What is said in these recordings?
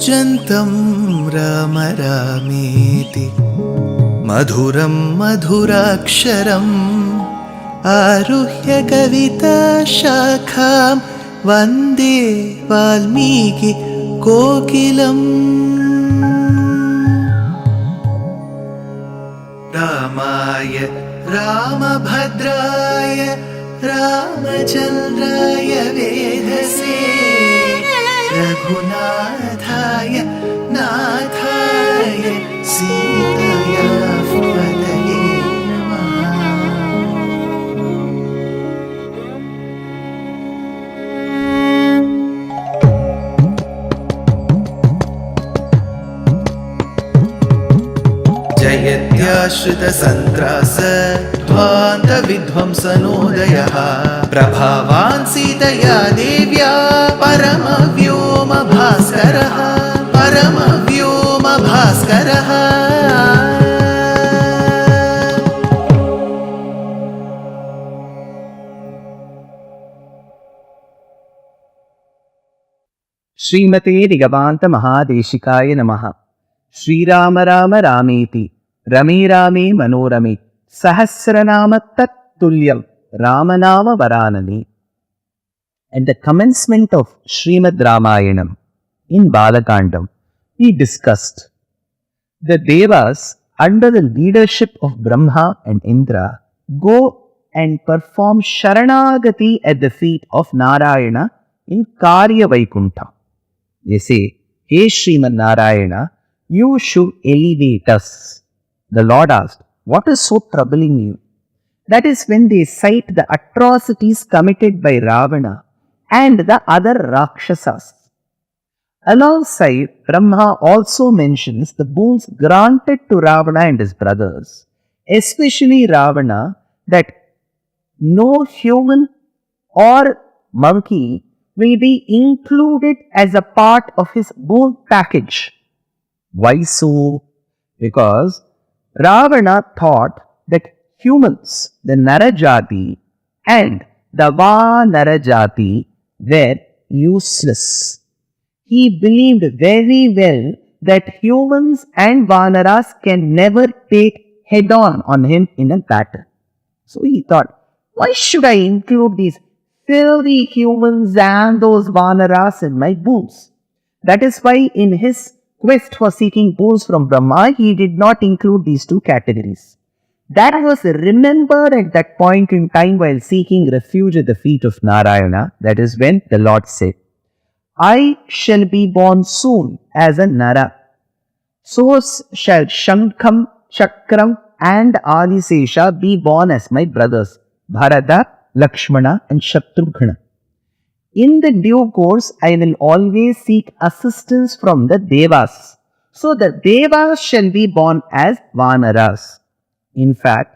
कूजन्तं राम रामेति मधुरं मधुराक्षरम् आरुह्य कविताशाखां वन्दे वाल्मीकि कोकिलम्। रामाय रामभद्राय रामचन्द्राय वेधसे रघुनाथाय नाथाय सीताया पतये नमः। जयत्याश्रितसन्त्रास ध्वान्तविध्वंसनोदयः प्रभावान् सीतया देव्या परमव्योमभास्करः परमव्योमभास्करः। श्रीमते निगमान्त महादेशिकाय नमः। श्रीराम राम रामेति रमे रामे मनोरमे सहस्रनाम तत्तुल्यं रामनाम वरानने. At the commencement of Srimad Ramayanam in Balakandam, we discussed the Devas under the leadership of Brahma and Indra go and perform Sharanagati at the feet of Narayana in Karya Vaikuntha. They say, "Hey Srimad Narayana, you should elevate us." The Lord asked, "What is so troubling you?" That is when they cite the atrocities committed by Ravana and the other Rakshasas. Alongside, Brahma also mentions the boons granted to Ravana and his brothers, especially Ravana, that no human or monkey will be included as a part of his boon package. Why so? Because Ravana thought that humans, the Narajati and the Vanarajati were useless. He believed very well that humans and Vanaras can never take head on him in a battle. So he thought, why should I include these filthy humans and those Vanaras in my boons? That is why in his quest for seeking boons from Brahma, he did not include these two categories. That was remembered at that point in time while seeking refuge at the feet of Narayana. That is when the Lord said, "I shall be born soon as a Nara. So shall Shankham, Chakram and Adisesha be born as my brothers, Bharata, Lakshmana and Shatrugna. In the due course, I will always seek assistance from the Devas. So the Devas shall be born as Vanaras." In fact,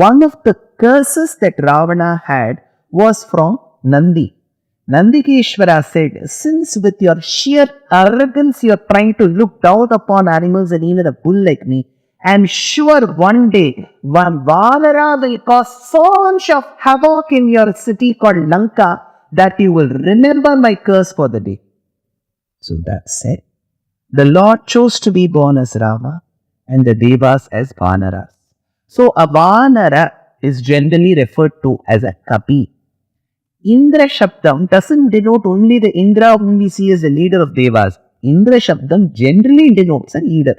one of the curses that Ravana had was from Nandi. Nandikeshwara said, "Since with your sheer arrogance you are trying to look down upon animals and even a bull like me, I am sure one day one Vanara will cause so much of havoc in your city called Lanka that you will remember my curse for the day." So that said, the Lord chose to be born as Rama and the Devas as Vanaras. So a Vanara is generally referred to as a Kapi. Indra Shabdam doesn't denote only the Indra whom we see as the leader of Devas. Indra Shabdam generally denotes a leader.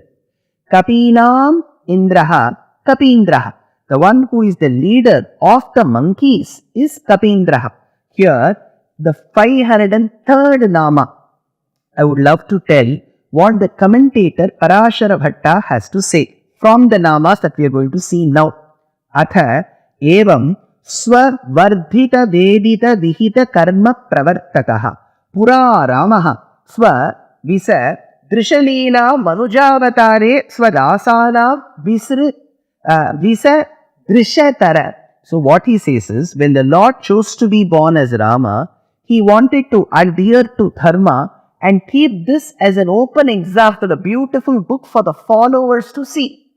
Kapinam Indraha Kapindraha. The one who is the leader of the monkeys is Kapindraha. Here, the 503rd Nama. I would love to tell what the commentator Parashara Bhatta has to say from the namas that we are going to see now. Atha evam swavardhita vedita vihita karma pravartakaha pura ramaha swa visa drishalina manujavatare swadasana visa drishatara. So what he says is, when the Lord chose to be born as Rama, he wanted to adhere to dharma and keep this as an open example, a beautiful book for the followers to see.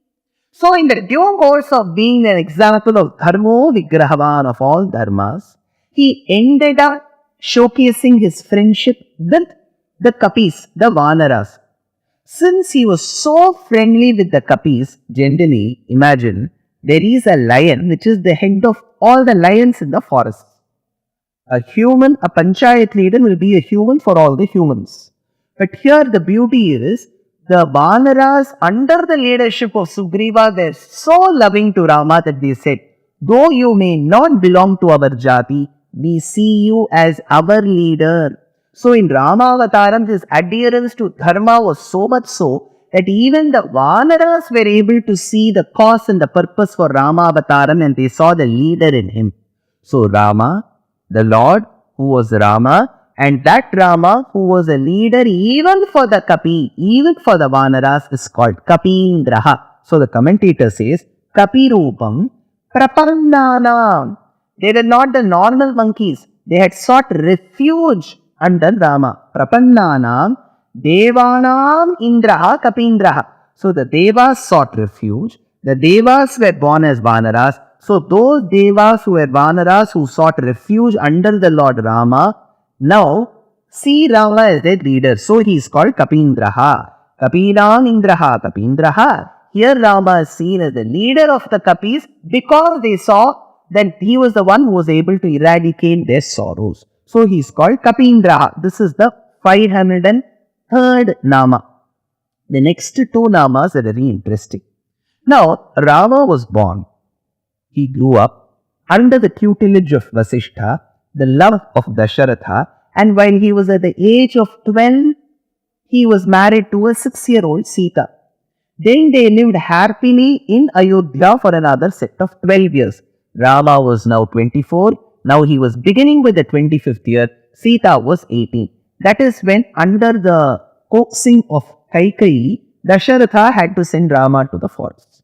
So in the due course of being an example of dharmo vigrahavan of all dharmas, he ended up showcasing his friendship with the Kapis, the Vanaras. Since he was so friendly with the Kapis, generally, imagine there is a lion which is the head of all the lions in the forest. A human, a panchayat leader will be a human for all the humans. But here the beauty is, the Vanaras under the leadership of Sugriva, they are so loving to Rama that they said, though you may not belong to our jati, we see you as our leader. So in Rama Avataram, his adherence to Dharma was so much so that even the Vanaras were able to see the cause and the purpose for Rama Avataram, and they saw the leader in him. So Rama, the Lord who was Rama, and that Rama who was a leader even for the Kapi, even for the Vanaras, is called Kapindraha. So the commentator says, Kapirupam Prapannanam. They were not the normal monkeys. They had sought refuge under Rama. Prapannanam Devanam Indraha Kapindraha. So the Devas sought refuge. The Devas were born as Vanaras. So those Devas who were Vanaras who sought refuge under the Lord Rama, now see Rama as their leader. So he is called Kapindraha. Kapinam Indraha Kapindraha. Here Rama is seen as the leader of the Kapis because they saw that he was the one who was able to eradicate their sorrows. So he is called Kapindraha. This is the 503rd Nama. The next two Namas are very interesting. Now Rama was born. He grew up under the tutelage of Vasishtha, the love of Dasharatha, and while he was at the age of 12, he was married to a 6-year-old Sita. Then they lived happily in Ayodhya for another set of 12 years. Rama was now 24. Now he was beginning with the 25th year. Sita was 18. That is when, under the coaxing of Kaikeyi, Dasharatha had to send Rama to the forest.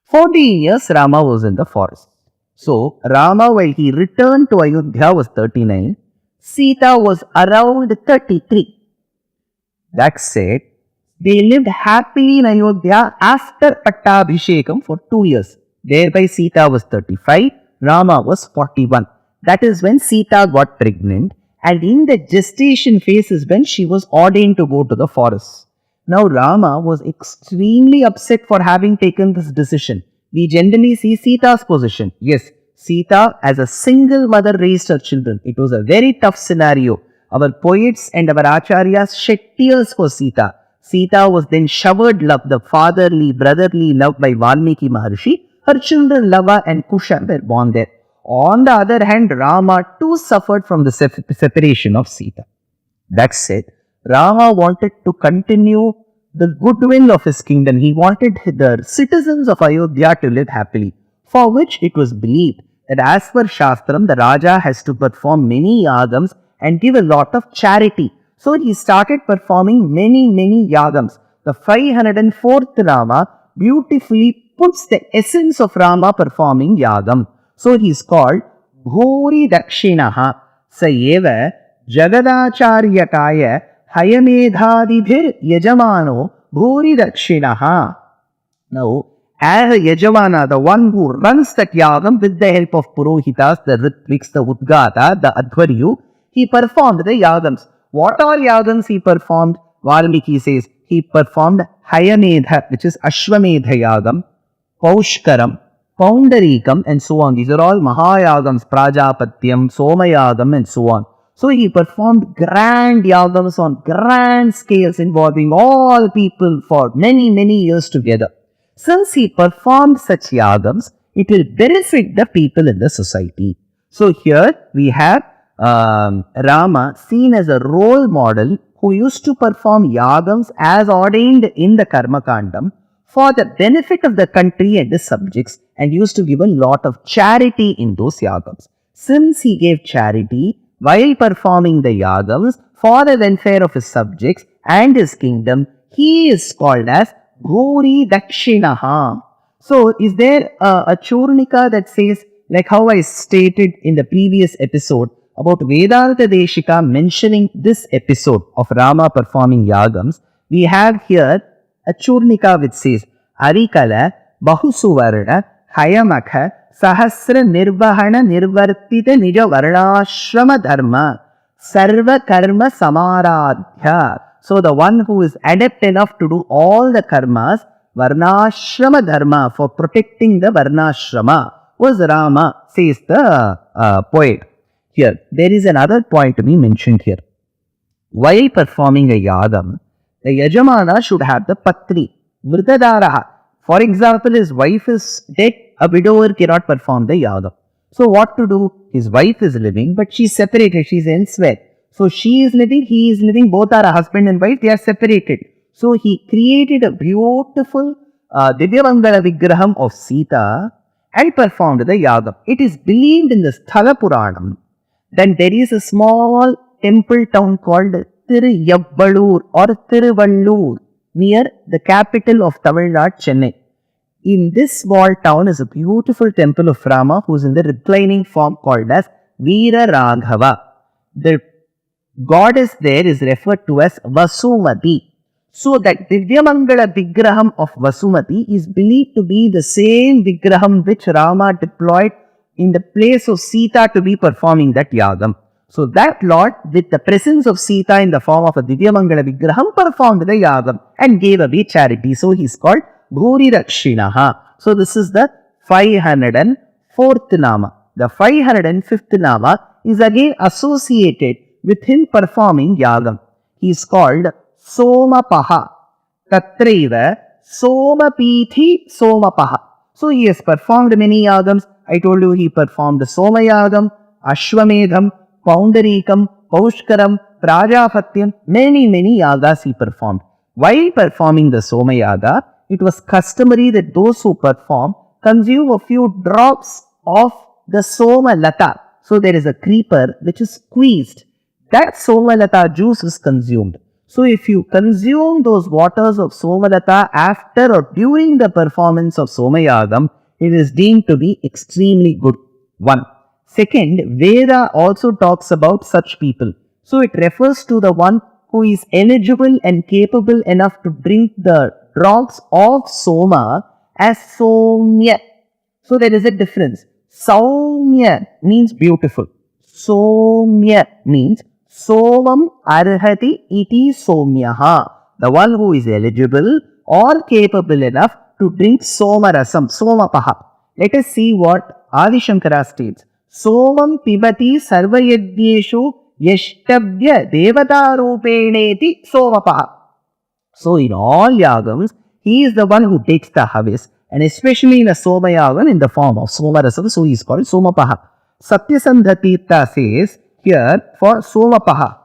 14 years Rama was in the forest. So Rama, while he returned to Ayodhya, was 39. Sita was around 33. That said, they lived happily in Ayodhya after Pattabhishekam for 2 years. Thereby Sita was 35, Rama was 41. That is when Sita got pregnant, and in the gestation phase is when she was ordained to go to the forest. Now Rama was extremely upset for having taken this decision. We generally see Sita's position. Yes, Sita as a single mother raised her children. It was a very tough scenario. Our poets and our acharyas shed tears for Sita. Sita was then showered love, the fatherly, brotherly love by Valmiki Maharshi. Her children Lava and Kusha were born there. On the other hand, Rama too suffered from the separation of Sita. That said, Rama wanted to continue the goodwill of his kingdom. He wanted the citizens of Ayodhya to live happily, for which it was believed that as per Shastram, the Raja has to perform many Yagams and give a lot of charity. So he started performing many Yagams. The 504th Rama beautifully puts the essence of Rama performing Yagam. So he is called Bhuri Dakshinaha Sayeva Jagadacharyakaya Hayamedhadibhir Yajamano Bhuri Dakshinaha. Now, as a Yajamana, the one who runs that Yagam with the help of Purohitas, the Ritviks, the Udgata, the Adhvaryu, he performed the Yagams. What all Yagams he performed? Valmiki says he performed Hayamedha, which is Ashwamedha Yagam, Paushkaram, Poundarikam, and so on. These are all Mahayagams, Prajapatyam, Soma Yagam, and so on. So he performed grand Yagams on grand scales involving all people for many years together. Since he performed such Yagams, it will benefit the people in the society. So here we have Rama seen as a role model who used to perform Yagams as ordained in the Karma Kandam for the benefit of the country and the subjects, and used to give a lot of charity in those Yagams. Since he gave charity while performing the Yagams for the welfare of his subjects and his kingdom, he is called as Bhuri Dakshinaha. So, is there a Churnika that says, like how I stated in the previous episode about Vedanta Deshika mentioning this episode of Rama performing Yagams, we have here a Churnika which says, Arikala Bahusuvarna Hayamakha Sahasra Nirbahana Nirvartita Nija Varnashrama Dharma Sarva Karma Samaradhya. So the one who is adept enough to do all the karmas, varnashrama dharma, for protecting the varnashrama, was Rama, says the poet. Here, there is another point to be mentioned here. While performing a yagam, the yajamana should have the patni, vridadaraha. For example, his wife is dead, a widower cannot perform the yagam. So what to do? His wife is living, but she is separated, she is elsewhere. So she is living, he is living, both are a husband and wife, they are separated. So he created a beautiful Divyamangala Vigraham of Sita and performed the yagam. It is believed in the Sthala Puranam that there is a small temple town called Tiruyavvalur or Tiruvallur near the capital of Tamil Nadu, Chennai. In this small town is a beautiful temple of Rama who is in the reclining form called as Veera Raghava. The goddess there is referred to as Vasumati. So that Divyamangala Vigraham of Vasumati is believed to be the same Vigraham which Rama deployed in the place of Sita to be performing that yagam. So that Lord, with the presence of Sita in the form of a Divyamangala Vigraham, performed the yagam and gave away charity. So he is called Bhuri Rakshinaha. So this is the 504th Nama. The 505th Nama is again associated with him performing yagam. He is called Somapaha. Tatraiva Somapithi Somapaha. So he has performed many yagams. I told you he performed Soma Yagam, Ashwamedham, Poundarikam, Paushkaram, Prajapatyam, many yagas he performed. While performing the Soma Yaga, it was customary that those who perform consume a few drops of the Soma Lata. So there is a creeper which is squeezed. That Soma Lata juice is consumed. So if you consume those waters of Soma Lata after or during the performance of Soma Yagam, it is deemed to be extremely good. 1. Second, Veda also talks about such people. So it refers to the one who is eligible and capable enough to drink the drops of Soma as Somya. So there is a difference. Saumya means beautiful. Somya means Somam Arhati iti Somyaha. The one who is eligible or capable enough to drink Somarasam, Somapaha. Let us see what Adi Shankara states. Somam pibati sarvayadyeshu yashtabhya devatarupeneti Somapaha. So in all yagams, he is the one who takes the harvest, and especially in a Soma yagam in the form of Somarasam, so he is called Somapaha. Satyasandha Tirtha says here for Somapaha,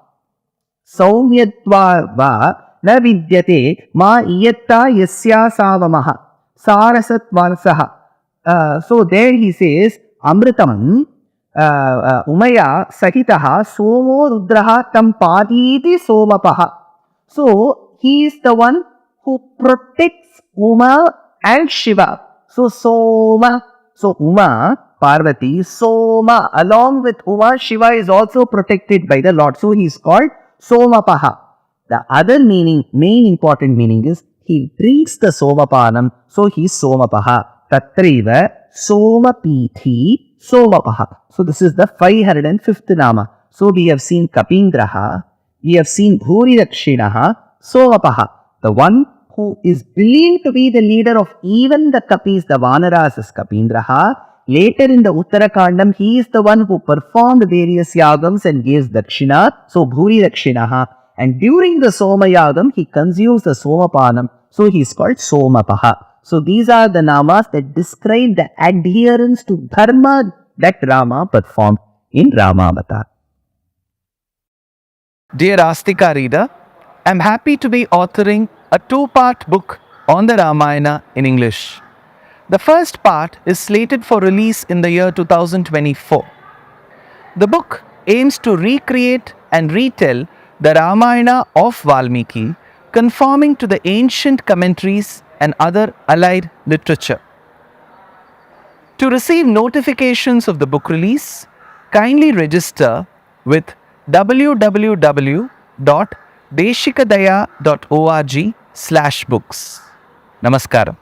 Saumyatva va na vidyate ma iyatta yasya savamaha sarasatvarsaha. So there he says Amritam Umaya Sakitaha Somo Rudraha Tam Paditi Somapaha. So he is the one who protects Uma and Shiva. So Soma, so Uma, Parvati, Soma, along with Uma, Shiva is also protected by the Lord. So he is called Somapaha. The other meaning, main important meaning is he drinks the Somapanam, so he is Somapaha. Tatraiva Somapithi Somapaha. So this is the 505th Nama. So we have seen Kapindraha, we have seen Bhuri Rakshinaha, Somapaha. The one who is believed to be the leader of even the Kapis, the Vanaras, is Kapindraha. Later in the Yuddha Kandam, he is the one who performed various yagams and gives dakshina, so Bhuri Rakshinaha. And during the Soma Yagam, he consumes the Somapanam, so he is called Somapaha. So these are the namas that describe the adherence to dharma that Rama performed in Rama Avatar. Dear Astika reader, I am happy to be authoring a 2-part book on the Ramayana in English. The first part is slated for release in the year 2024. The book aims to recreate and retell the Ramayana of Valmiki, conforming to the ancient commentaries and other allied literature. To receive notifications of the book release, kindly register with www.deshikadaya.org/books. Namaskaram.